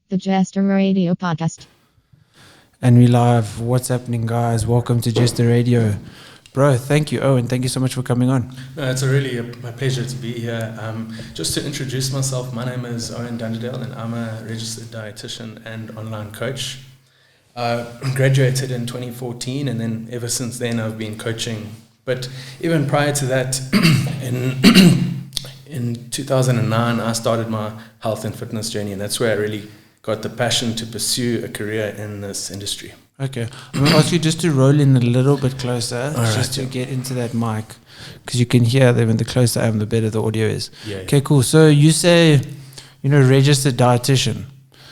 The Jester Radio Podcast. And we live. What's happening, guys? Welcome to Jester Radio. Bro, thank you, Owen. Thank you so much for coming on. No, it's my pleasure to be here. Just to introduce myself, my name is Owen and I'm a registered dietitian and online coach. Graduated in 2014, and then ever since then I've been coaching. But even prior to that, in 2009, I started my health and fitness journey, and that's where I really got the passion to pursue a career in this industry. Okay. I'm going to ask you just to roll in a little bit closer, All just right, to get into that mic, because you can hear them, and the closer I am, the better the audio is. Yeah. Okay, cool. So you say, registered dietitian.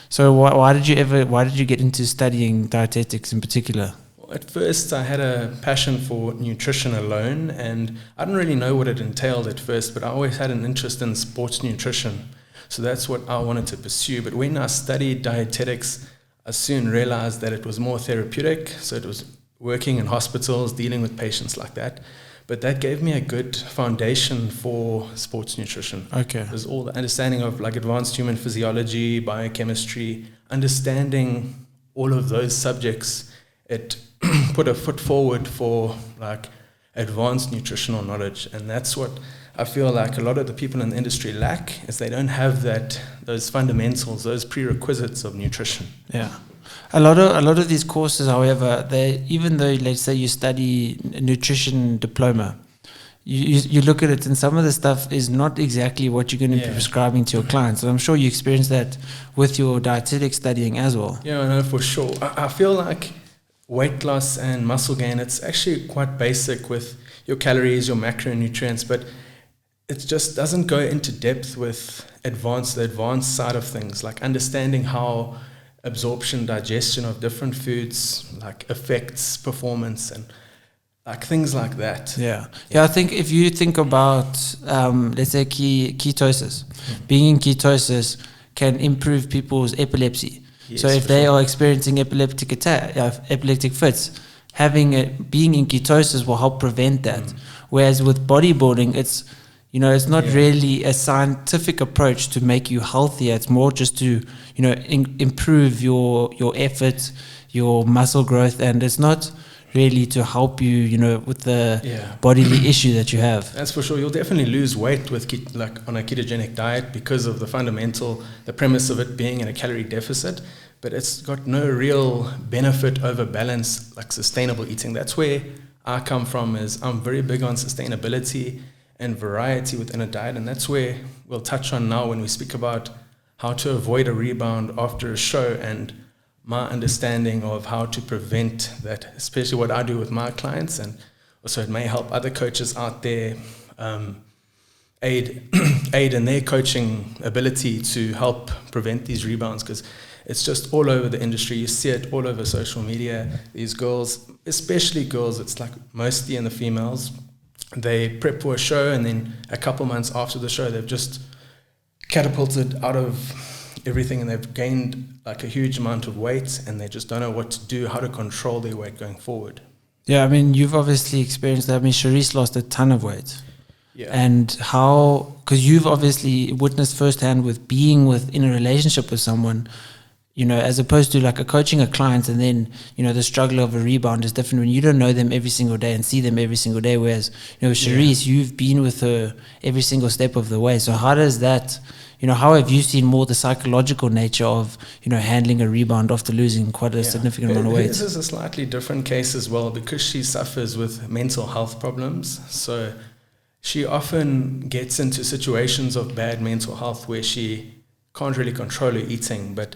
So why did you get into studying dietetics in particular? Well, at first, I had a passion for nutrition alone, and I didn't really know what it entailed at first, but I always had an interest in sports nutrition. So that's what I wanted to pursue. But when I studied dietetics, I soon realized that it was more therapeutic. So it was working in hospitals, dealing with patients like that. But that gave me a good foundation for sports nutrition. Okay. It was all the understanding of like advanced human physiology, biochemistry, understanding all of those subjects. It put a foot forward for like advanced nutritional knowledge. And that's what I feel like a lot of the people in the industry lack, is they don't have those fundamentals, those prerequisites of nutrition. Yeah. A lot of these courses, however, even though, let's say, you study a nutrition diploma, you look at it and some of the stuff is not exactly what you're going to be prescribing to your clients. And I'm sure you experienced that with your dietetic studying as well. Yeah, I know for sure. I feel like weight loss and muscle gain, it's actually quite basic with your calories, your macronutrients, but it just doesn't go into depth with the advanced side of things, like understanding how absorption, digestion of different foods like affects performance and like things like that. Yeah. I think if you think about, let's say, ketosis, being in ketosis can improve people's epilepsy. Yes, so if they are experiencing epileptic fits, being in ketosis will help prevent that. Whereas with bodybuilding, it's not really a scientific approach to make you healthier. It's more just to, improve your effort, your muscle growth, and it's not really to help you, with the bodily issue that you have. That's for sure. You'll definitely lose weight with on a ketogenic diet because of the premise of it being in a calorie deficit, but it's got no real benefit over balance, like sustainable eating. That's where I come from. Is I'm very big on sustainability and variety within a diet, and that's where we'll touch on now when we speak about how to avoid a rebound after a show and my understanding of how to prevent that, especially what I do with my clients, and also it may help other coaches out there aid in their coaching ability to help prevent these rebounds, because it's just all over the industry. You see it all over social media. These girls, especially girls, it's like mostly in the females, they prep for a show, and then a couple months after the show, they've just catapulted out of everything, and they've gained like a huge amount of weight, and they just don't know what to do, how to control their weight going forward. Yeah, I mean, you've obviously experienced that. I mean, Charisse lost a ton of weight. Yeah. And how, because you've obviously witnessed firsthand with being in a relationship with someone, as opposed to like coaching a client, and then, the struggle of a rebound is different when you don't know them every single day and see them every single day. Whereas, Charisse, you've been with her every single step of the way. So how does that, how have you seen more the psychological nature of, handling a rebound after losing quite a significant amount of weight? This is a slightly different case as well, because she suffers with mental health problems. So she often gets into situations of bad mental health where she can't really control her eating, but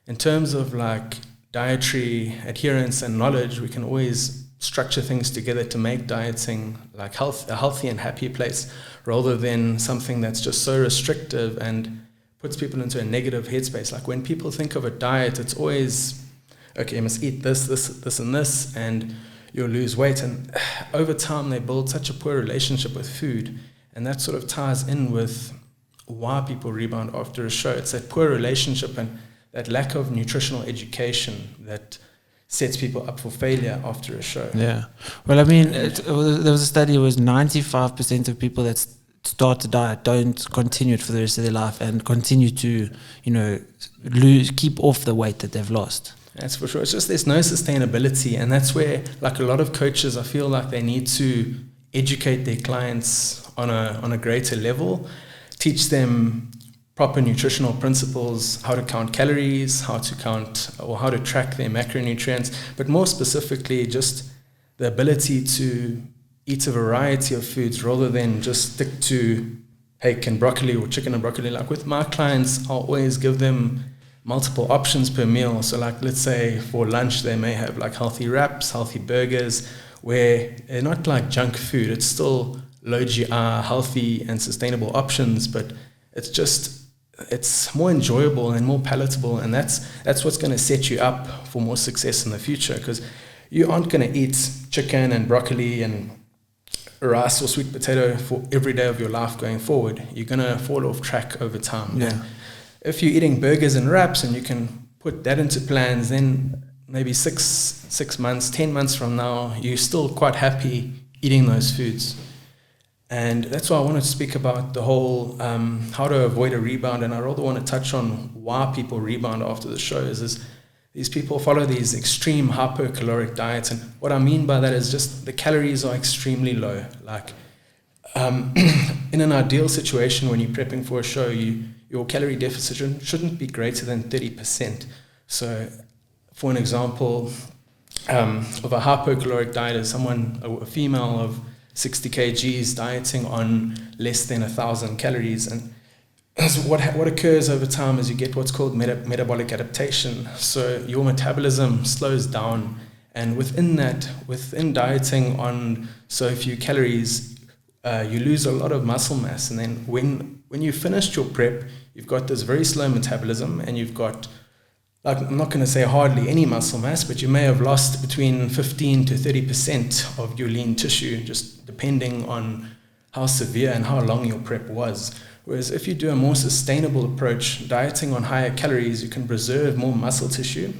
in terms of like dietary adherence and knowledge, we can always structure things together to make dieting like a healthy and happy place, rather than something that's just so restrictive and puts people into a negative headspace. Like when people think of a diet, it's always, okay, you must eat this, and you'll lose weight. And over time, they build such a poor relationship with food. And that sort of ties in with why people rebound after a show. It's that poor relationship and that lack of nutritional education that sets people up for failure after a show. Yeah. Well, I mean, there was a study, it was 95% of people that start a diet don't continue it for the rest of their life and continue to, keep off the weight that they've lost. That's for sure. It's just there's no sustainability, and that's where, like, a lot of coaches, I feel like they need to educate their clients on a greater level, teach them proper nutritional principles, how to count calories, how to count or how to track their macronutrients, but more specifically, just the ability to eat a variety of foods rather than just stick to hake and broccoli or chicken and broccoli. Like with my clients, I'll always give them multiple options per meal. So like, let's say for lunch, they may have like healthy wraps, healthy burgers, where they're not like junk food. It's still low GI, healthy and sustainable options, but it's more enjoyable and more palatable. And that's what's going to set you up for more success in the future, because you aren't going to eat chicken and broccoli and rice or sweet potato for every day of your life going forward. You're going to fall off track over time. Yeah. And if you're eating burgers and wraps and you can put that into plans, then maybe 6 months, 10 months from now, you're still quite happy eating those foods. And that's why I wanted to speak about the whole how to avoid a rebound. And I rather want to touch on why people rebound after the show is these people follow these extreme hypercaloric diets. And what I mean by that is just the calories are extremely low. Like in an ideal situation, when you're prepping for a show, your calorie deficit shouldn't be greater than 30%. So for an example of a hypercaloric diet is a female of 60 kgs dieting on less than 1,000 calories. And what occurs over time is you get what's called metabolic adaptation. So your metabolism slows down, and within dieting on so few calories, you lose a lot of muscle mass. And then when you finished your prep, you've got this very slow metabolism, and you've got, like, I'm not going to say hardly any muscle mass, but you may have lost between 15 to 30% of your lean tissue, just depending on how severe and how long your prep was. Whereas if you do a more sustainable approach, dieting on higher calories, you can preserve more muscle tissue.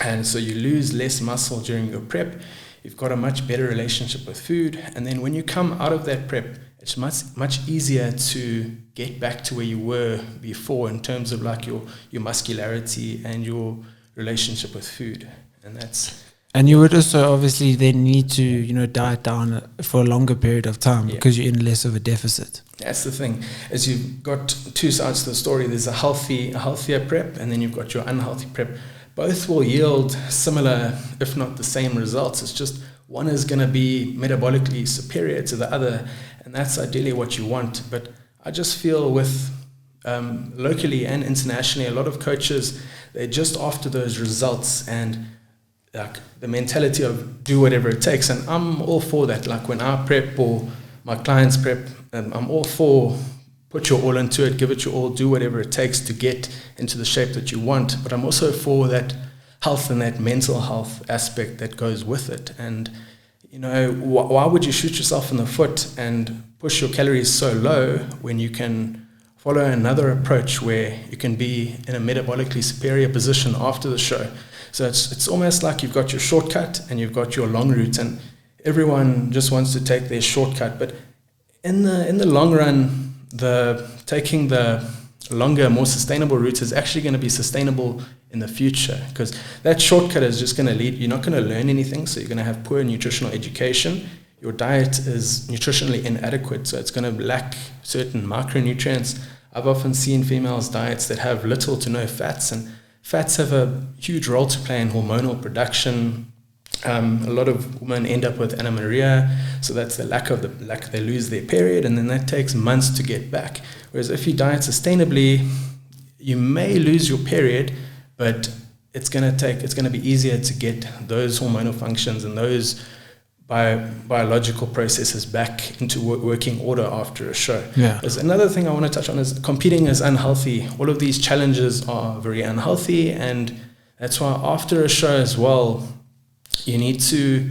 And so you lose less muscle during your prep. You've got a much better relationship with food. And then when you come out of that prep, it's much easier to get back to where you were before in terms of like your muscularity and your relationship with food. And you would also obviously then need to, diet down for a longer period of time because you're in less of a deficit. That's the thing, is you've got two sides to the story. There's a healthier prep, and then you've got your unhealthy prep. Both will yield similar, if not the same results. It's just one is going to be metabolically superior to the other, and that's ideally what you want. But I just feel with locally and internationally, a lot of coaches, they're just after those results and like the mentality of do whatever it takes. And I'm all for that. Like when I prep or my clients prep, I'm all for put your all into it, give it your all, do whatever it takes to get into the shape that you want. But I'm also for that health and that mental health aspect that goes with it. And, why would you shoot yourself in the foot and push your calories so low when you can follow another approach where you can be in a metabolically superior position after the show? So it's almost like you've got your shortcut and you've got your long route, and everyone just wants to take their shortcut. But in the long run, taking the longer, more sustainable route is actually going to be sustainable in the future, because that shortcut is just going to lead, you're not going to learn anything, so you're going to have poor nutritional education. Your diet is nutritionally inadequate, so it's going to lack certain micronutrients. I've often seen females' diets that have little to no fats, and fats have a huge role to play in hormonal production. A lot of women end up with amenorrhea, so that's the lack they lose their period, and then that takes months to get back. Whereas if you diet sustainably, you may lose your period, but it's going to be easier to get those hormonal functions and those biological processes back into working order after a show. Yeah. There's another thing I want to touch on is competing is unhealthy. All of these challenges are very unhealthy, and that's why after a show as well, you need to,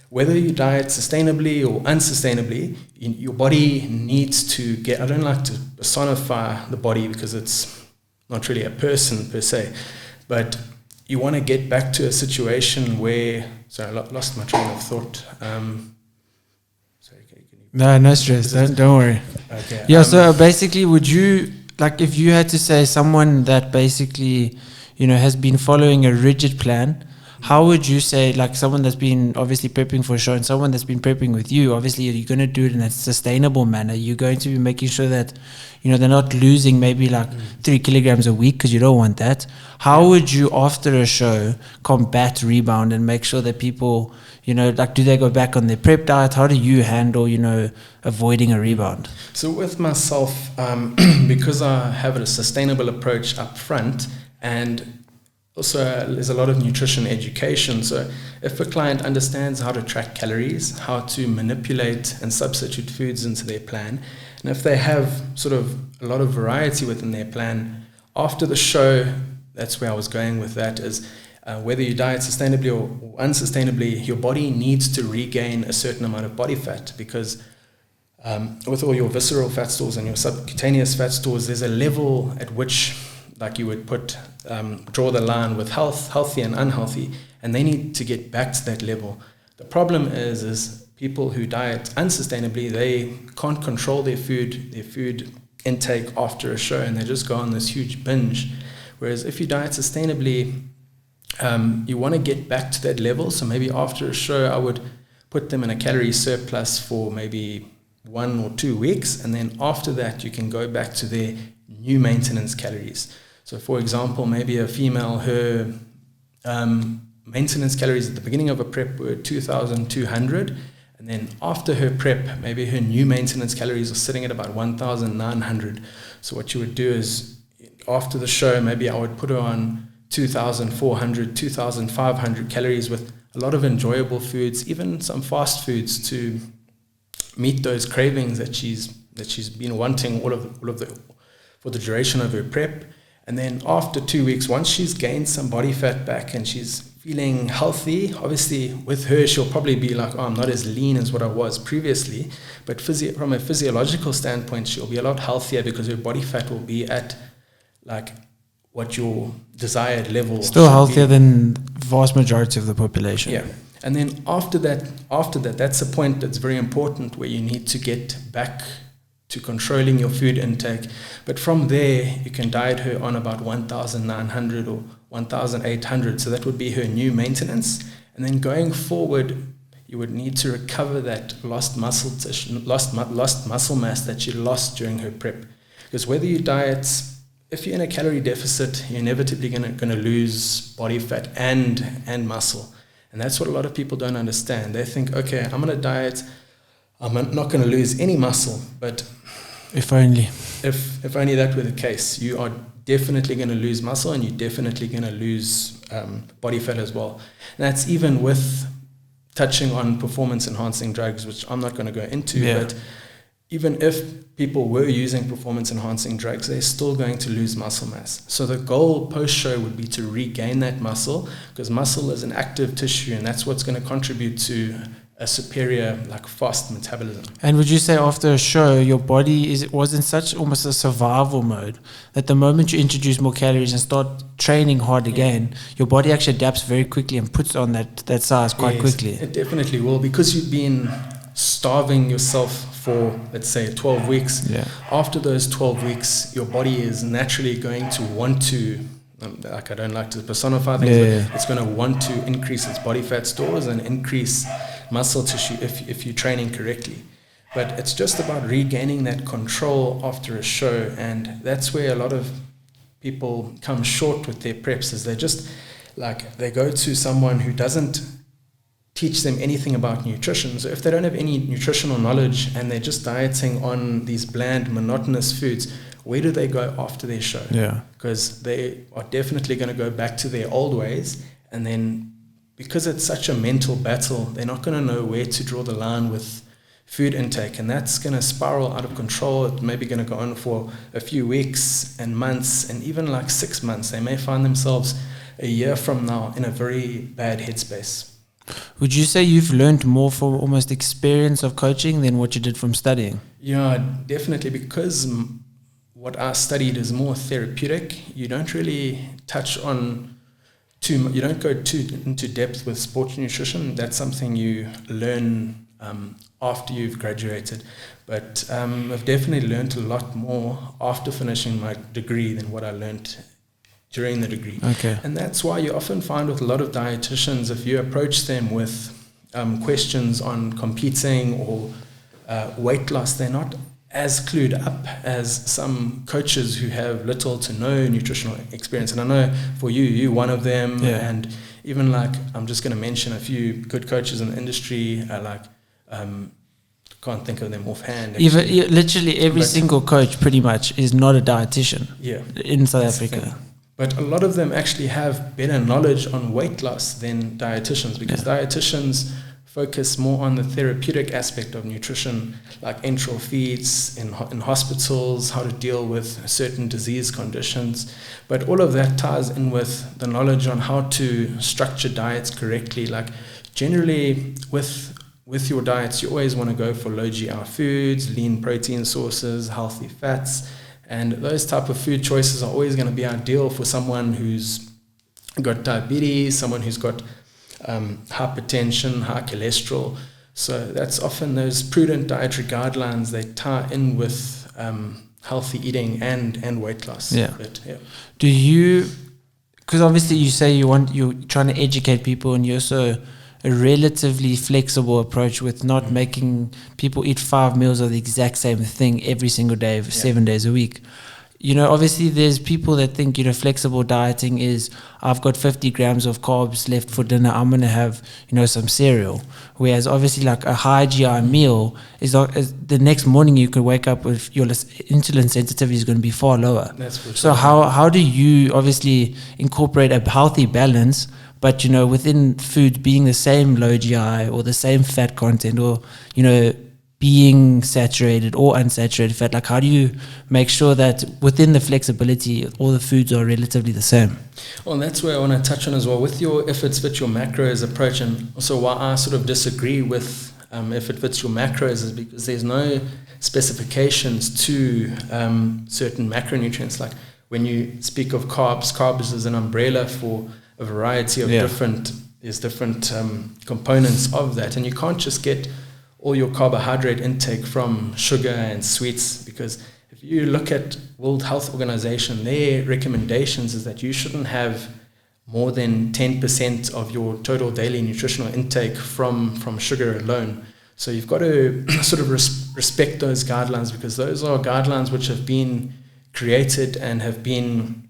whether you diet sustainably or unsustainably, your body needs to get, I don't like to personify the body because it's not really a person per se, but you want to get back to a situation where, sorry, I lost my train of thought. Sorry, can you No stress. Don't worry. Okay. Yeah, so basically, would you, like, if you had to say someone that basically, has been following a rigid plan, how would you say, like, someone that's been obviously prepping for a show and someone that's been prepping with you, obviously you're going to do it in a sustainable manner. You're going to be making sure that, they're not losing maybe like 3 kilograms a week, because you don't want that. How would you, after a show, combat rebound and make sure that people, like, do they go back on their prep diet? How do you handle, avoiding a rebound? So with myself, because I have a sustainable approach up front, and also there's a lot of nutrition education. So if a client understands how to track calories, how to manipulate and substitute foods into their plan, and if they have sort of a lot of variety within their plan, after the show, that's where I was going with that, is whether you diet sustainably or unsustainably, your body needs to regain a certain amount of body fat, because with all your visceral fat stores and your subcutaneous fat stores, there's a level at which, like, you would draw the line with healthy and unhealthy, and they need to get back to that level. The problem is people who diet unsustainably, they can't control their food intake after a show, and they just go on this huge binge. Whereas if you diet sustainably, you want to get back to that level. So maybe after a show, I would put them in a calorie surplus for maybe 1 or 2 weeks, and then after that you can go back to their new maintenance calories. So for example, maybe a female, her maintenance calories at the beginning of a prep were 2,200, and then after her prep, maybe her new maintenance calories are sitting at about 1,900. So what you would do is, after the show, maybe I would put her on 2,400, 2,500 calories with a lot of enjoyable foods, even some fast foods, to meet those cravings that she's been wanting for the duration of her prep. And then after 2 weeks, once she's gained some body fat back and she's feeling healthy, obviously with her, she'll probably be like, oh, I'm not as lean as what I was previously. But from a physiological standpoint, she'll be a lot healthier because her body fat will be at like what your desired level. Still healthier than vast majority of the population. Yeah. And then after that, that's a point that's very important where you need to get back to controlling your food intake. But from there, you can diet her on about 1,900 or 1,800. So that would be her new maintenance. And then going forward, you would need to recover that lost muscle mass that you lost during her prep. Because whether you diet, if you're in a calorie deficit, you're inevitably going to lose body fat and muscle. And that's what a lot of people don't understand. They think, okay, I'm going to diet, I'm not going to lose any muscle, but if only that were the case, you are definitely going to lose muscle, and you're definitely going to lose body fat as well. And that's even with touching on performance enhancing drugs, which I'm not going to go into, but even if people were using performance enhancing drugs, they're still going to lose muscle mass. So the goal post-show would be to regain that muscle, because muscle is an active tissue, and that's what's going to contribute to a superior, like, fast metabolism. And would you say after a show, your body was in such almost a survival mode that the moment you introduce more calories and start training hard again, your body actually adapts very quickly and puts on that size quite quickly? It definitely will, because you've been starving yourself for, let's say, 12 weeks. Yeah. After those 12 weeks, your body is naturally going to want to, I don't like to personify things, but it's going to want to increase its body fat stores and increase muscle tissue if you're training correctly. But it's just about regaining that control after a show, and that's where a lot of people come short with their preps, is they just, like, they go to someone who doesn't teach them anything about nutrition. So if they don't have any nutritional knowledge and they're just dieting on these bland, monotonous foods, where do they go after their show? Yeah. Because they are definitely going to go back to their old ways, and then because it's such a mental battle, they're not going to know where to draw the line with food intake, and that's going to spiral out of control. It's maybe going to go on for a few weeks and months, and even like 6 months. They may find themselves a year from now in a very bad headspace. Would you say you've learned more from almost experience of coaching than what you did from studying? Yeah, definitely, because what I studied is more therapeutic. You don't really touch on you don't go too into depth with sports nutrition. That's something you learn after you've graduated. But I've definitely learned a lot more after finishing my degree than what I learned during the degree. Okay. And that's why you often find with a lot of dietitians, if you approach them with questions on competing or weight loss, they're not as clued up as some coaches who have little to no nutritional experience. And I know for you're one of them. Yeah. And even like, I'm just going to mention a few good coaches in the industry, can't think of them offhand. Literally every single coach pretty much is not a dietitian in South Africa. But a lot of them actually have better knowledge on weight loss than dietitians, because dietitians focus more on the therapeutic aspect of nutrition, like enteral feeds in hospitals, how to deal with certain disease conditions. But all of that ties in with the knowledge on how to structure diets correctly. Like generally with your diets, you always want to go for low GI foods, lean protein sources, healthy fats. And those type of food choices are always going to be ideal for someone who's got diabetes, someone who's got hypertension, high cholesterol. So that's often those prudent dietary guidelines, they tie in with healthy eating and weight loss. Yeah. But, do you, because obviously you say you're trying to educate people, and you're so a relatively flexible approach with not making people eat 5 meals of the exact same thing every single day for 7 days a week. You know, obviously there's people that think, you know, flexible dieting is, I've got 50 grams of carbs left for dinner, I'm going to have, you know, some cereal. Whereas obviously like a high GI meal is the next morning you could wake up with your insulin sensitivity is going to be far lower. That's for sure. So how do you obviously incorporate a healthy balance, but, you know, within food being the same low GI or the same fat content, or, you know, being saturated or unsaturated fat? Like, how do you make sure that within the flexibility, all the foods are relatively the same? Well, that's where I want to touch on as well with your if it fits your macros approach. And also why I sort of disagree with if it fits your macros is because there's no specifications to certain macronutrients. Like when you speak of carbs is an umbrella for a variety of different components of that. And you can't just get all your carbohydrate intake from sugar and sweets, because if you look at World Health Organization, their recommendations is that you shouldn't have more than 10% of your total daily nutritional intake from sugar alone. So you've got to sort of respect those guidelines, because those are guidelines which have been created and have been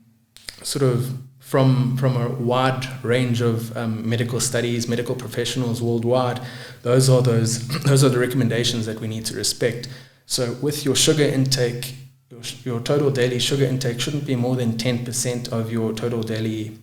sort of from a wide range of medical studies, medical professionals worldwide. Those are the recommendations that we need to respect. So with your sugar intake, your total daily sugar intake shouldn't be more than 10% of your total daily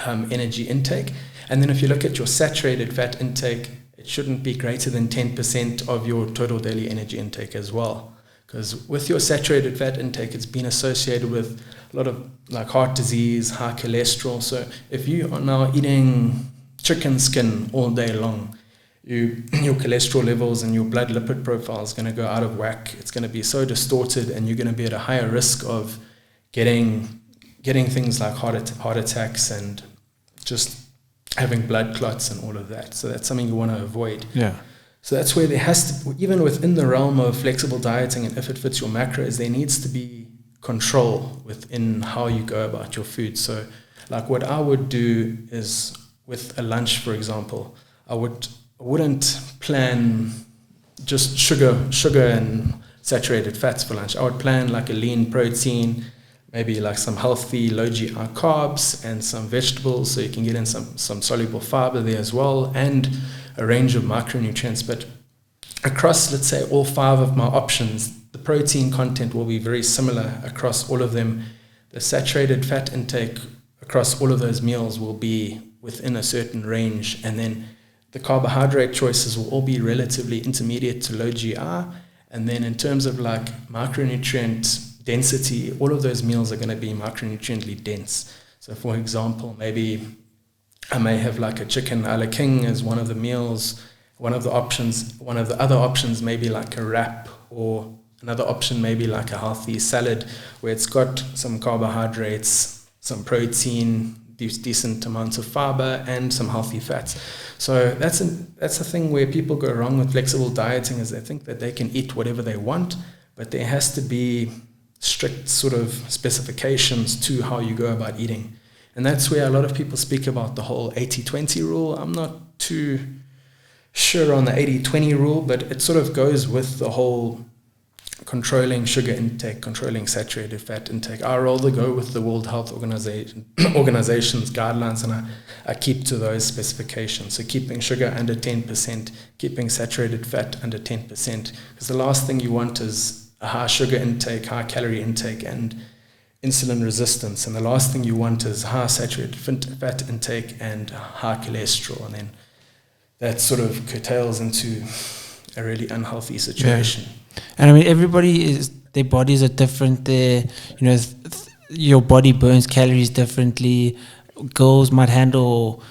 energy intake. And then if you look at your saturated fat intake, it shouldn't be greater than 10% of your total daily energy intake as well. Because with your saturated fat intake, it's been associated with a lot of like heart disease, high cholesterol. So if you are now eating chicken skin all day long, your cholesterol levels and your blood lipid profile is going to go out of whack. It's going to be so distorted, and you're going to be at a higher risk of getting things like heart attacks and just having blood clots and all of that. So that's something you want to avoid. Yeah. So that's where there has to, even within the realm of flexible dieting and if it fits your macros, there needs to be control within how you go about your food. So like what I would do is with a lunch, for example, I wouldn't plan just sugar and saturated fats for lunch. I would plan like a lean protein, maybe like some healthy low GI carbs and some vegetables, so you can get in some soluble fiber there as well, and a range of micronutrients. But across, let's say, all 5 of my options, the protein content will be very similar across all of them. The saturated fat intake across all of those meals will be within a certain range, and then the carbohydrate choices will all be relatively intermediate to low GI. And then in terms of like micronutrient density, all of those meals are going to be micronutriently dense. So for example, maybe I may have like a chicken a la king as one of the meals, one of the options. One of the other options may be like a wrap, or another option may be like a healthy salad where it's got some carbohydrates, some protein, decent amounts of fiber and some healthy fats. So that's a thing where people go wrong with flexible dieting, is they think that they can eat whatever they want, but there has to be strict sort of specifications to how you go about eating. And that's where a lot of people speak about the whole 80-20 rule. I'm not too sure on the 80-20 rule, but it sort of goes with the whole controlling sugar intake, controlling saturated fat intake. I rather go with the World Health Organization's guidelines, and I keep to those specifications. So keeping sugar under 10%, keeping saturated fat under 10%, because the last thing you want is a high sugar intake, high calorie intake, and insulin resistance. And the last thing you want is high saturated fat intake and high cholesterol. And then that sort of curtails into a really unhealthy situation. Yeah. And I mean, their bodies are different. Your body burns calories differently. Girls might handle,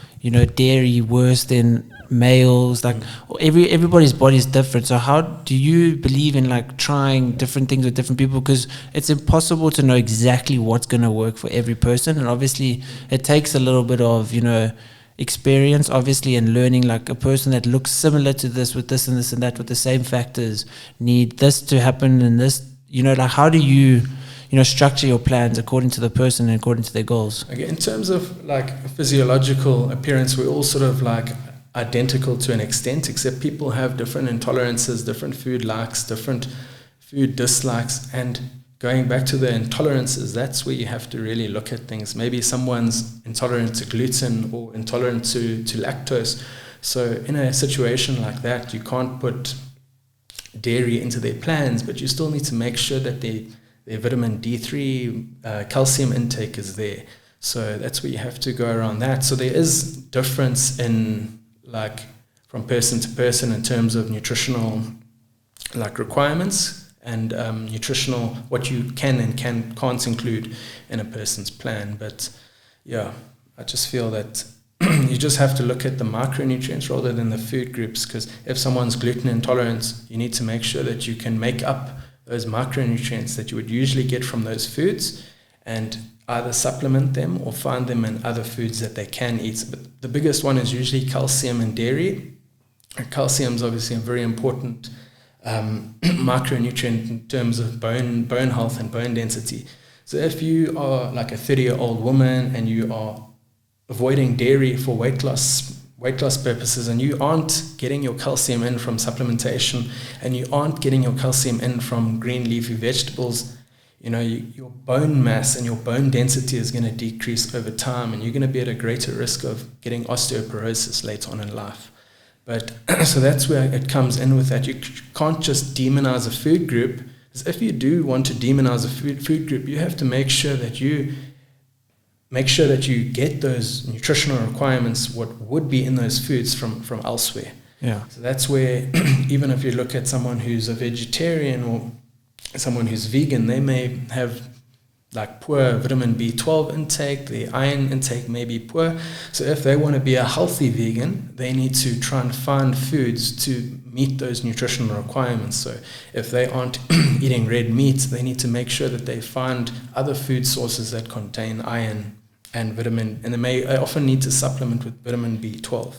dairy worse than males. Like everybody's body is different. So how do you believe in like trying different things with different people? Because it's impossible to know exactly what's going to work for every person. And obviously it takes a little bit of, experience, obviously, and learning. Like a person that looks similar to this with this and this and that with the same factors need this to happen, and this, like how do you structure your plans according to the person and according to their goals? Okay, in terms of like physiological appearance, we're all sort of like identical to an extent, except people have different intolerances, different food likes, different food dislikes. And going back to the intolerances, that's where you have to really look at things. Maybe someone's intolerant to gluten or intolerant to lactose. So in a situation like that, you can't put dairy into their plans, but you still need to make sure that their vitamin D3, calcium intake is there. So that's where you have to go around that. So there is difference in like from person to person in terms of nutritional like requirements and nutritional, what you can and can't include in a person's plan. But yeah, I just feel that you just have to look at the micronutrients rather than the food groups, because if someone's gluten intolerant, you need to make sure that you can make up those micronutrients that you would usually get from those foods and either supplement them or find them in other foods that they can eat. But the biggest one is usually calcium and dairy. Calcium is obviously a very important micronutrient in terms of bone health and bone density. So if you are like a 30-year-old woman and you are avoiding dairy for weight loss purposes, and you aren't getting your calcium in from supplementation, and you aren't getting your calcium in from green leafy vegetables, your bone mass and your bone density is going to decrease over time, and you're going to be at a greater risk of getting osteoporosis later on in life. But so that's where it comes in with that. You can't just demonize a food group, because if you do want to demonize a food group, you have to make sure that you get those nutritional requirements, what would be in those foods from elsewhere. Yeah. So that's where even if you look at someone who's a vegetarian or someone who's vegan, they may have like poor vitamin B12 intake, the iron intake may be poor. So if they want to be a healthy vegan, they need to try and find foods to meet those nutritional requirements. So if they aren't eating red meat, they need to make sure that they find other food sources that contain iron and vitamin, and they may often need to supplement with vitamin B12.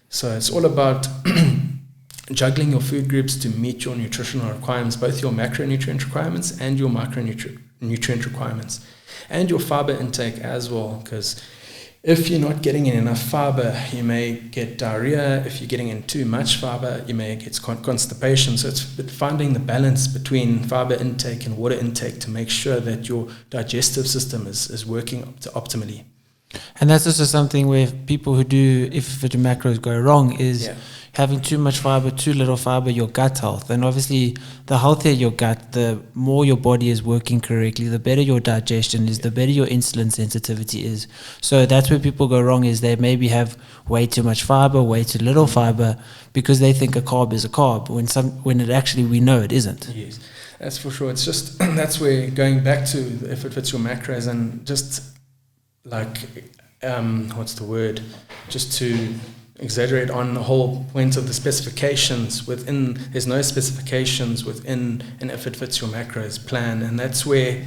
So it's all about juggling your food groups to meet your nutritional requirements, both your macronutrient requirements and your micronutrient requirements, and your fiber intake as well, because if you're not getting in enough fiber, you may get diarrhea. If you're getting in too much fiber, you may get constipation. So it's finding the balance between fiber intake and water intake to make sure that your digestive system is working optimally. And that's also something where people who do IIFYM macros go wrong is having too much fiber, too little fiber, your gut health. And obviously, the healthier your gut, the more your body is working correctly, the better your digestion is, the better your insulin sensitivity is. So that's where people go wrong, is they maybe have way too much fiber, way too little fiber, because they think a carb is a carb, when it actually, we know it isn't. Yes, that's for sure. It's just, that's where going back to if it fits your macros, and just like, what's the word? Just to exaggerate on the whole point of the specifications within, there's no specifications within an if it fits your macros plan. And that's where,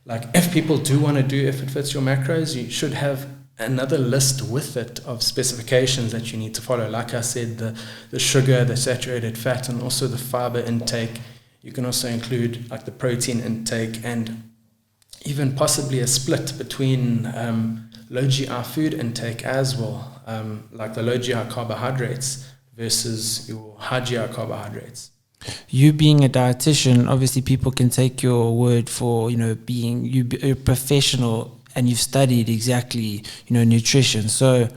like, if people do want to do if it fits your macros, you should have another list with it of specifications that you need to follow. Like I said, the sugar, the saturated fat, and also the fiber intake. You can also include like the protein intake, and even possibly a split between low GI food intake as well, like the low GI carbohydrates versus your high GI carbohydrates. You being a dietitian, obviously people can take your word for, being you're a professional and you've studied exactly, nutrition. So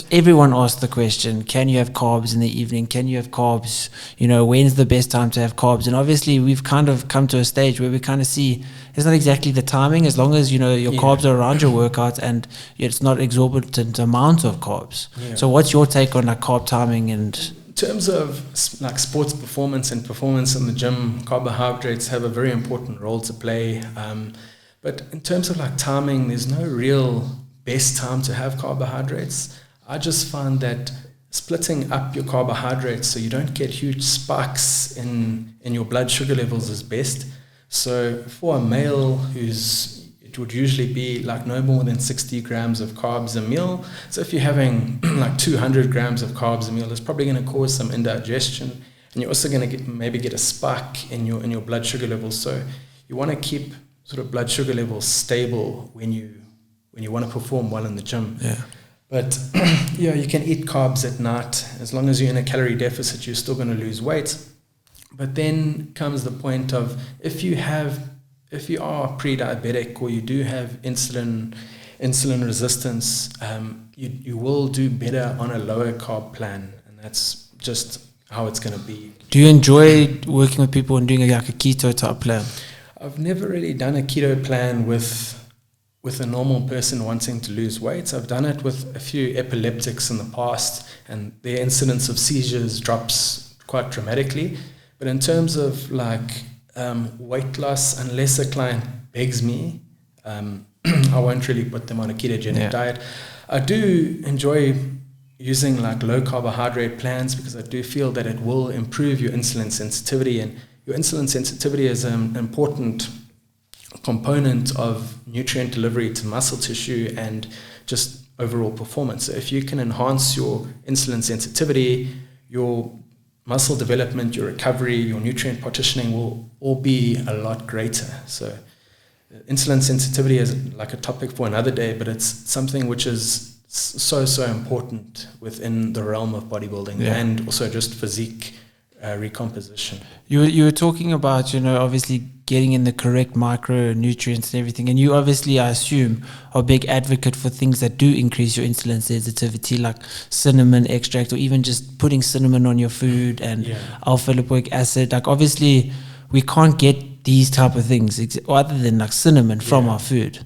everyone asks the question, can you have carbs in the evening? Can you have carbs? When's the best time to have carbs? And obviously we've kind of come to a stage where we kind of see it's not exactly the timing, as long as, your carbs are around your workout and it's not exorbitant amounts of carbs. Yeah. So what's your take on like carb timing? And in terms of like sports performance and performance in the gym, carbohydrates have a very important role to play. But in terms of like timing, there's no real best time to have carbohydrates. I just find that splitting up your carbohydrates so you don't get huge spikes in your blood sugar levels is best. So for a male it would usually be like no more than 60 grams of carbs a meal. So if you're having like 200 grams of carbs a meal, it's probably going to cause some indigestion, and you're also going to maybe get a spike in your blood sugar levels. So you want to keep sort of blood sugar levels stable when you want to perform well in the gym. Yeah. But you can eat carbs at night. As long as you're in a calorie deficit, you're still going to lose weight. But then comes the point of if you are pre-diabetic or you do have insulin resistance, you will do better on a lower carb plan, and that's just how it's going to be. Do you enjoy working with people and doing like a keto type plan? I've never really done a keto plan with a normal person wanting to lose weight. I've done it with a few epileptics in the past, and their incidence of seizures drops quite dramatically. But in terms of like weight loss, unless a client begs me, I won't really put them on a ketogenic diet. I do enjoy using like low carbohydrate plans because I do feel that it will improve your insulin sensitivity, and your insulin sensitivity is an important component of nutrient delivery to muscle tissue and just overall performance. So if you can enhance your insulin sensitivity, your muscle development, your recovery, your nutrient partitioning will all be a lot greater. So insulin sensitivity is like a topic for another day, but it's something which is so important within the realm of bodybuilding and also just physique recomposition. You were talking about, obviously getting in the correct micronutrients and everything. And you obviously, I assume, are a big advocate for things that do increase your insulin sensitivity, like cinnamon extract, or even just putting cinnamon on your food and alpha lipoic acid. Like obviously, we can't get these type of things other than like cinnamon from our food.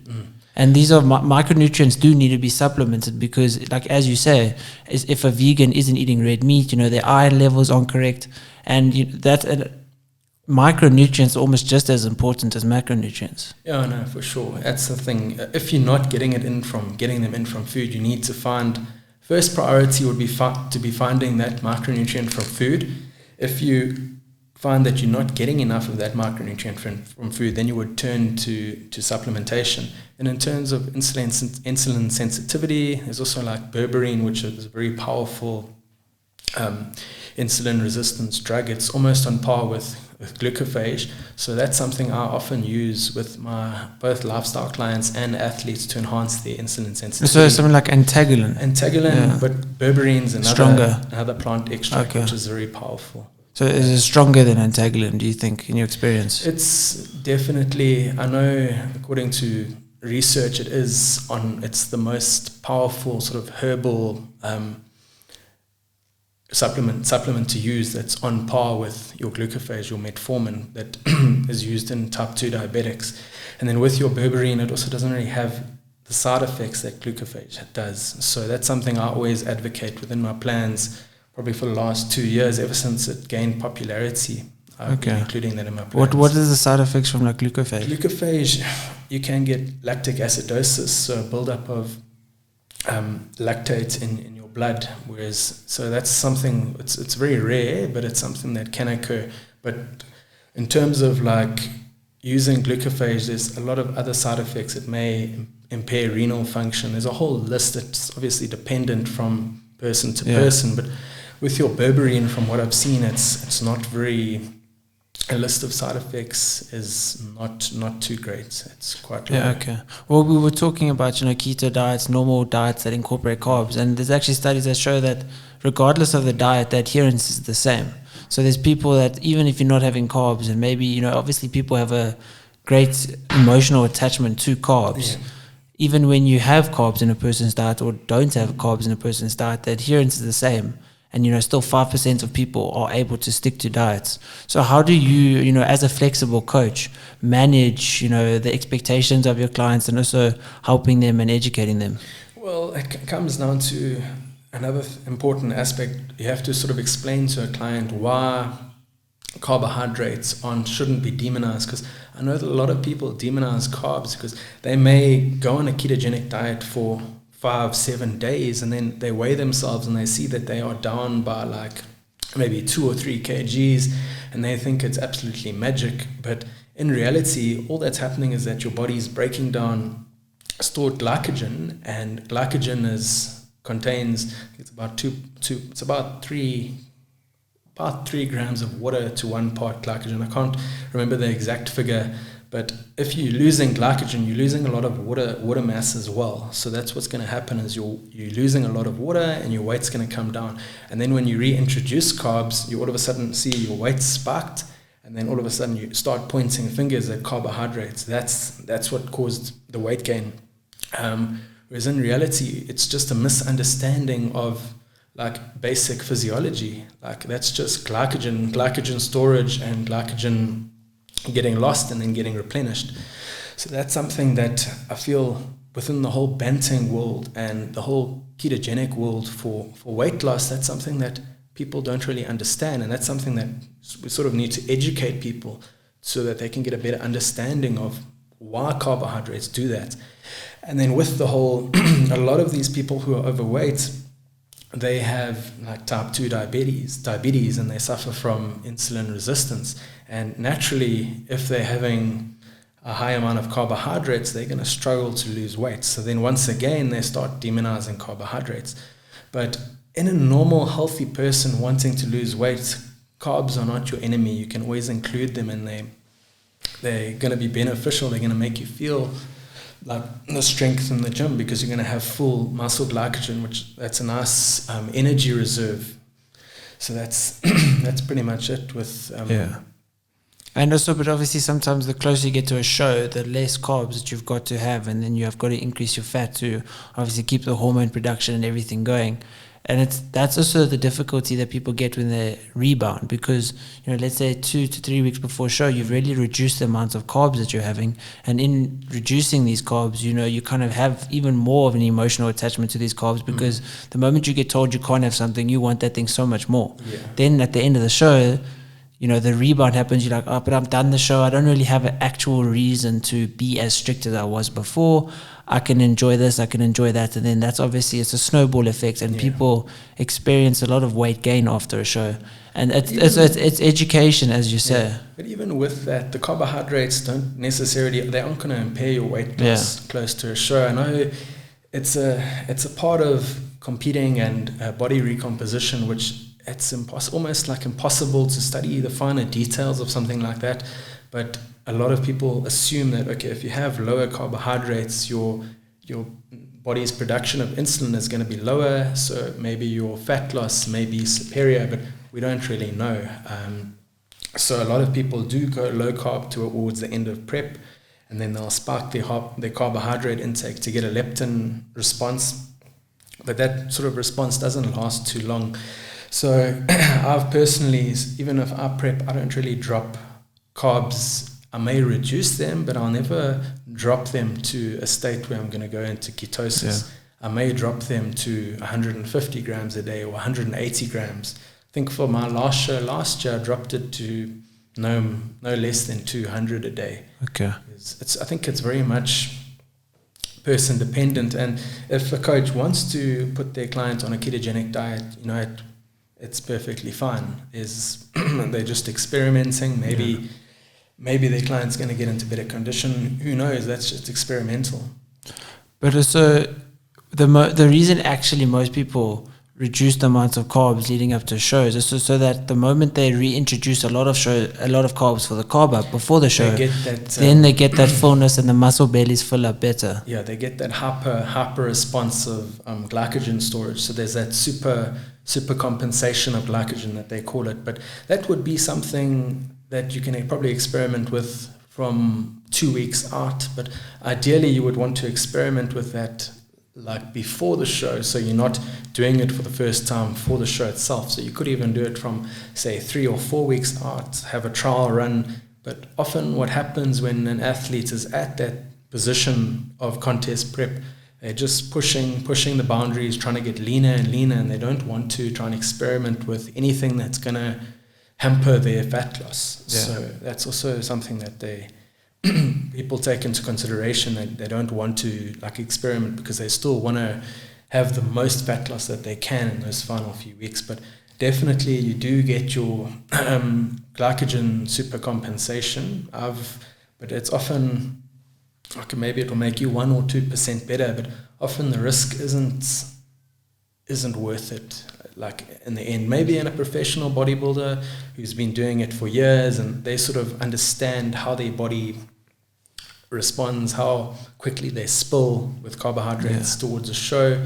And these are micronutrients do need to be supplemented because, like as you say, if a vegan isn't eating red meat, their iron levels aren't correct, and micronutrients are almost just as important as macronutrients. Yeah, no, for sure. That's the thing. If you're not getting them in from food, you need to find. First priority would be to be finding that micronutrient from food. If you find that you're not getting enough of that micronutrient from food, then you would turn to supplementation. And in terms of insulin sensitivity, there's also like berberine, which is a very powerful insulin resistance drug. It's almost on par with glucophage. So that's something I often use with my both lifestyle clients and athletes to enhance their insulin sensitivity. So something like Antagalin, but berberine's another plant extract, which is very powerful. So is it stronger than Antagalin, do you think, in your experience? It's definitely, I know according to research, it's the most powerful sort of herbal supplement to use that's on par with your glucophage, your metformin that is used in type 2 diabetics. And then with your berberine, it also doesn't really have the side effects that glucophage does. So that's something I always advocate within my plans, probably for the last 2 years, ever since it gained popularity. I've been including that in my plans. What is the side effects from like glucophage? Glucophage, you can get lactic acidosis, so a buildup of lactate in your blood. So that's something, it's very rare, but it's something that can occur. But in terms of like using glucophage, there's a lot of other side effects. It may impair renal function. There's a whole list that's obviously dependent from person to person, but with your berberine, from what I've seen, it's not very. A list of side effects is not too great. It's quite low. Okay. Well, we were talking about keto diets, normal diets that incorporate carbs, and there's actually studies that show that regardless of the diet, the adherence is the same. So there's people that even if you're not having carbs, and maybe obviously people have a great emotional attachment to carbs. Yeah. Even when you have carbs in a person's diet or don't have carbs in a person's diet, the adherence is the same. And, still 5% of people are able to stick to diets. So how do you, as a flexible coach, manage, the expectations of your clients and also helping them and educating them? Well, it comes down to another important aspect. You have to sort of explain to a client why carbohydrates shouldn't be demonized, because I know that a lot of people demonize carbs because they may go on a ketogenic diet for 5-7 days, and then they weigh themselves and they see that they are down by like maybe 2 or 3 kgs, and they think it's absolutely magic. But in reality, all that's happening is that your body is breaking down stored glycogen, and glycogen contains it's about 3 grams of water to 1 part glycogen. I can't remember the exact figure. But if you're losing glycogen, you're losing a lot of water mass as well. So that's what's going to happen is you're losing a lot of water and your weight's going to come down. And then when you reintroduce carbs, you all of a sudden see your weight spiked, and then all of a sudden you start pointing fingers at carbohydrates. That's what caused the weight gain. Whereas in reality, it's just a misunderstanding of like basic physiology. Like that's just glycogen storage and glycogen getting lost and then getting replenished. So that's something that I feel within the whole Banting world and the whole ketogenic world for weight loss, that's something that people don't really understand, and that's something that we sort of need to educate people so that they can get a better understanding of why carbohydrates do that. And then with the whole a lot of these people who are overweight, they have like type 2 diabetes, and they suffer from insulin resistance. And naturally, if they're having a high amount of carbohydrates, they're going to struggle to lose weight. So then once again, they start demonizing carbohydrates. But in a normal, healthy person wanting to lose weight, carbs are not your enemy. You can always include them, and they're going to be beneficial. They're going to make you feel like the strength in the gym, because you're going to have full muscle glycogen, that's a nice energy reserve. So that's pretty much it with And also, but obviously sometimes the closer you get to a show, the less carbs that you've got to have, and then you have got to increase your fat to obviously keep the hormone production and everything going. And that's also the difficulty that people get when they rebound, because let's say 2 to 3 weeks before show, you've really reduced the amount of carbs that you're having, and in reducing these carbs, you kind of have even more of an emotional attachment to these carbs, because the moment you get told you can't have something, you want that thing so much more. Then at the end of the show, the rebound happens. You're like, oh, but I've done the show. I don't really have an actual reason to be as strict as I was before. I can enjoy this, I can enjoy that. And then that's obviously, it's a snowball effect, and people experience a lot of weight gain after a show. And it's education, as you say. But even with that, the carbohydrates they aren't going to impair your weight loss close to a show. I know it's a part of competing and body recomposition, which it's almost like impossible to study the finer details of something like that. But a lot of people assume that, okay, if you have lower carbohydrates, your body's production of insulin is going to be lower, so maybe your fat loss may be superior, but we don't really know. So a lot of people do go low carb towards the end of prep, and then they'll spike their carbohydrate intake to get a leptin response, but that sort of response doesn't last too long. So I've personally, even if I prep, I don't really drop carbs. I may reduce them, but I'll never drop them to a state where I'm going to go into ketosis. I may drop them to 150 grams a day or 180 grams. I think for my last show last year, I dropped it to no less than 200 a day. Okay. I think it's very much person dependent, and if a coach wants to put their client on a ketogenic diet, it's perfectly fine. They're just experimenting. Maybe their client's going to get into better condition. Who knows? That's just experimental. But also, the reason actually most people reduce the amount of carbs leading up to shows is so that the moment they reintroduce a lot of carbs for the carb up before the show, then they get that fullness and the muscle bellies fill up better. Yeah, they get that hyper responsive glycogen storage. So there's that super compensation of glycogen that they call it. But that would be something that you can probably experiment with from 2 weeks out. But ideally, you would want to experiment with that like before the show, so you're not doing it for the first time for the show itself. So you could even do it from, say, 3 or 4 weeks out, have a trial run. But often what happens when an athlete is at that position of contest prep, they're just pushing the boundaries, trying to get leaner and leaner, and they don't want to try and experiment with anything that's going to hamper their fat loss. Yeah. So that's also something that people take into consideration. They don't want to like experiment because they still want to have the most fat loss that they can in those final few weeks. But definitely you do get your glycogen supercompensation but it's often like maybe it'll make you 1 or 2% better, but often the risk isn't worth it. Like in the end, maybe in a professional bodybuilder who's been doing it for years and they sort of understand how their body responds, how quickly they spill with carbohydrates towards a show.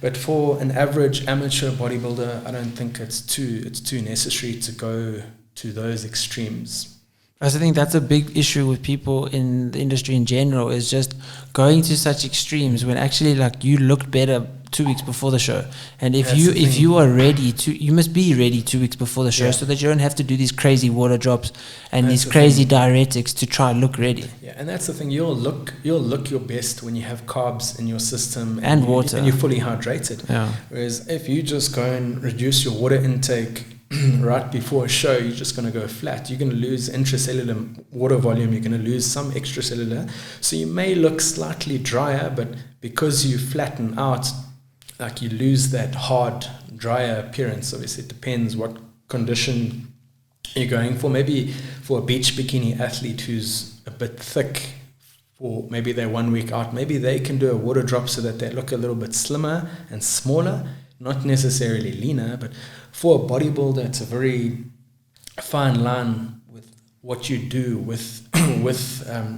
But for an average amateur bodybuilder, I don't think it's too necessary to go to those extremes. I think that's a big issue with people in the industry in general, is just going to such extremes when actually like you looked better 2 weeks before the show. And if you are ready you must be ready 2 weeks before the show, so that you don't have to do these crazy water drops and these crazy diuretics to try and look ready. Yeah, and that's the thing. You'll look your best when you have carbs in your system and water, and you're fully hydrated. Yeah. Whereas if you just go and reduce your water intake right before a show, you're just going to go flat. You're going to lose intracellular water volume. You're going to lose some extracellular. So you may look slightly drier, but because you flatten out, like you lose that hard, drier appearance. Obviously, it depends what condition you're going for. Maybe for a beach bikini athlete who's a bit thick, or maybe they're 1 week out, maybe they can do a water drop so that they look a little bit slimmer and smaller, not necessarily leaner. But for a bodybuilder, it's a very fine line with what you do with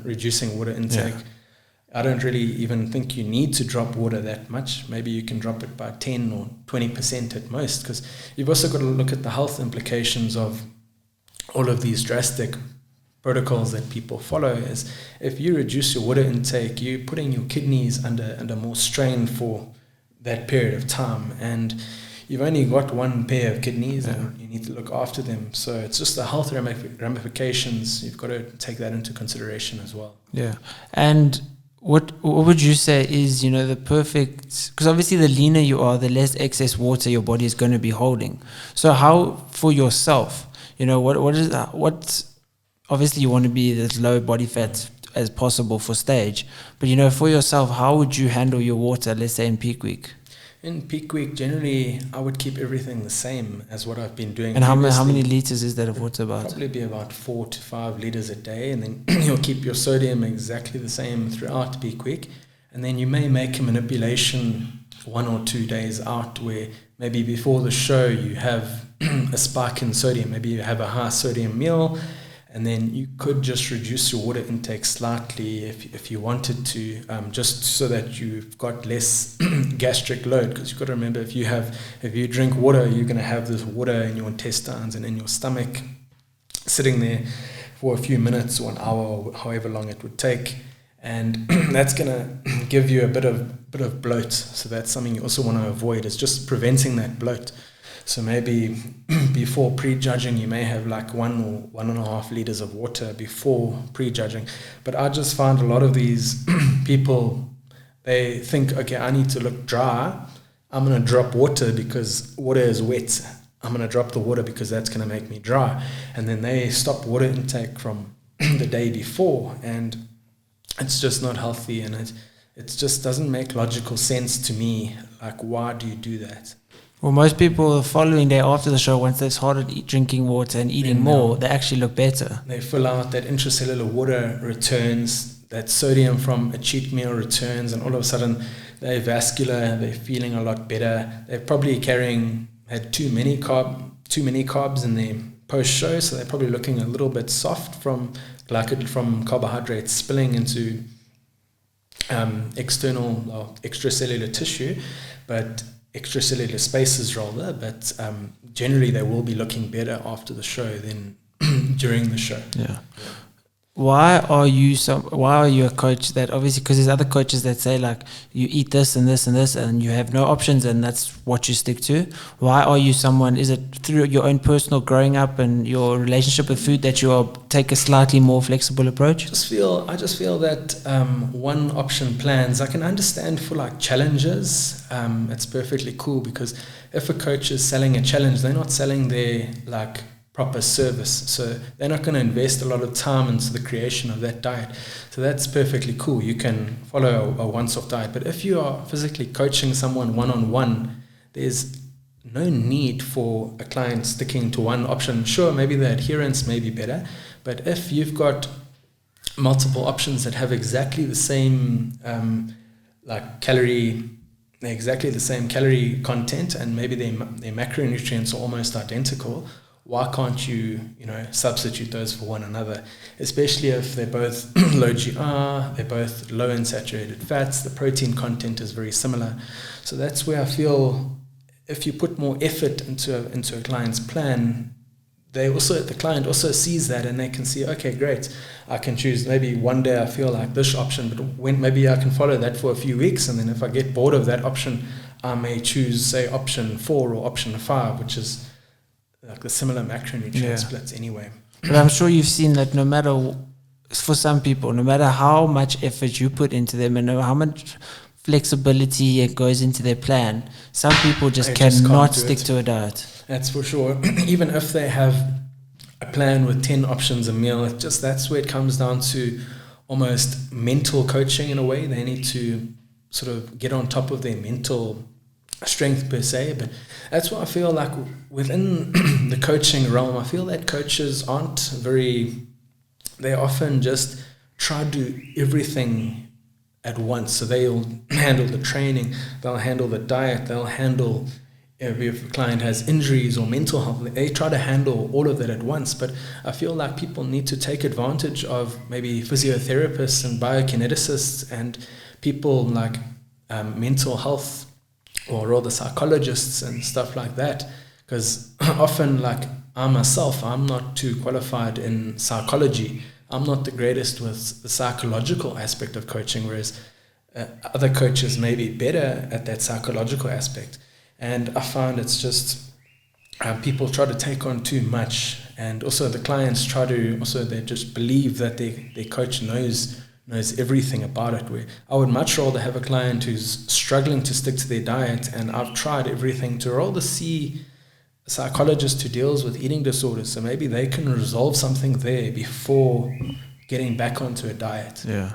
reducing water intake. Yeah. I don't really even think you need to drop water that much. Maybe you can drop it by 10 or 20% at most, because you've also got to look at the health implications of all of these drastic protocols that people follow. Is if you reduce your water intake, you're putting your kidneys under more strain for that period of time, and you've only got one pair of kidneys and you need to look after them. So it's just the health ramifications. You've got to take that into consideration as well. Yeah. And what would you say is, the perfect, because obviously the leaner you are, the less excess water your body is going to be holding. So how, for yourself, what obviously you want to be as low body fat as possible for stage, but for yourself, how would you handle your water, let's say in peak week? In peak week, generally, I would keep everything the same as what I've been doing. And how many liters is that of water about? Probably be about 4 to 5 liters a day, and then you'll keep your sodium exactly the same throughout peak week. And then you may make a manipulation 1 or 2 days out, where maybe before the show you have a spike in sodium. Maybe you have a high sodium meal, and then you could just reduce your water intake slightly if you wanted to, just so that you've got less gastric load. Because you've got to remember, if you drink water, you're going to have this water in your intestines and in your stomach sitting there for a few minutes or an hour or however long it would take, and that's going to give you a bit of bloat. So that's something you also want to avoid, is just preventing that bloat. So maybe before prejudging, you may have like 1 or 1.5 liters of water before prejudging. But I just find a lot of these people, they think, okay, I need to look dry. I'm going to drop water because water is wet. I'm going to drop the water because that's going to make me dry. And then they stop water intake from the day before, and it's just not healthy, and it just doesn't make logical sense to me. Like, why do you do that? Well, most people the following day after the show, once they've started drinking water and eating more, they actually look better. They fill out, that intracellular water returns, that sodium from a cheat meal returns, and all of a sudden they're vascular, they're feeling a lot better. They're probably had too many carbs in their post-show, so they're probably looking a little bit soft from carbohydrates spilling into external or extracellular tissue, but extracellular spaces rather. But generally, they will be looking better after the show than during the show. Yeah. Why are you a coach that, obviously, because there's other coaches that say like you eat this and this and this and you have no options and that's what you stick to? Why are you someone, is it through your own personal growing up and your relationship with food that you take a slightly more flexible approach? I just feel that one option plans, I can understand for like challenges, it's perfectly cool, because if a coach is selling a challenge, they're not selling their like proper service, so they're not going to invest a lot of time into the creation of that diet. So that's perfectly cool. You can follow a once-off diet, but if you are physically coaching someone one-on-one, there's no need for a client sticking to one option. Sure, maybe the adherence may be better, but if you've got multiple options that have exactly the same calorie content, and maybe their macronutrients are almost identical, why can't you substitute those for one another? Especially if they're both low GR, they're both low in saturated fats, the protein content is very similar. So that's where I feel if you put more effort into a client's plan, the client also sees that, and they can see, okay, great, I can choose, maybe one day I feel like this option, but maybe I can follow that for a few weeks, and then if I get bored of that option, I may choose, say, option 4 or option 5, which is like the similar macronutrient splits anyway. But I'm sure you've seen that for some people, no matter how much effort you put into them and how much flexibility it goes into their plan, some people just cannot stick to a diet. That's for sure. Even if they have a plan with 10 options a meal, that's where it comes down to almost mental coaching in a way. They need to sort of get on top of their mental strength per se. But that's what I feel like within the coaching realm. I feel that coaches they often just try to do everything at once. So they'll handle the training, they'll handle the diet, they'll handle if a client has injuries or mental health, they try to handle all of that at once. But I feel like people need to take advantage of maybe physiotherapists and biokineticists and people like mental health, or rather psychologists and stuff like that, because often, like I myself, I'm not too qualified in psychology. I'm not the greatest with the psychological aspect of coaching, whereas other coaches may be better at that psychological aspect. And I find it's just people try to take on too much, and also the clients they just believe that their coach knows everything about it. Where I would much rather have a client who's struggling to stick to their diet, and I've tried everything, to rather see a psychologist who deals with eating disorders, so maybe they can resolve something there before getting back onto a diet. Yeah.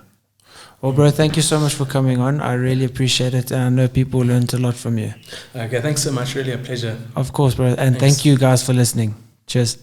Well, bro, thank you so much for coming on. I really appreciate it, and I know people learned a lot from you. Okay, thanks so much. Really a pleasure. Of course, bro. And thank you guys for listening. Cheers.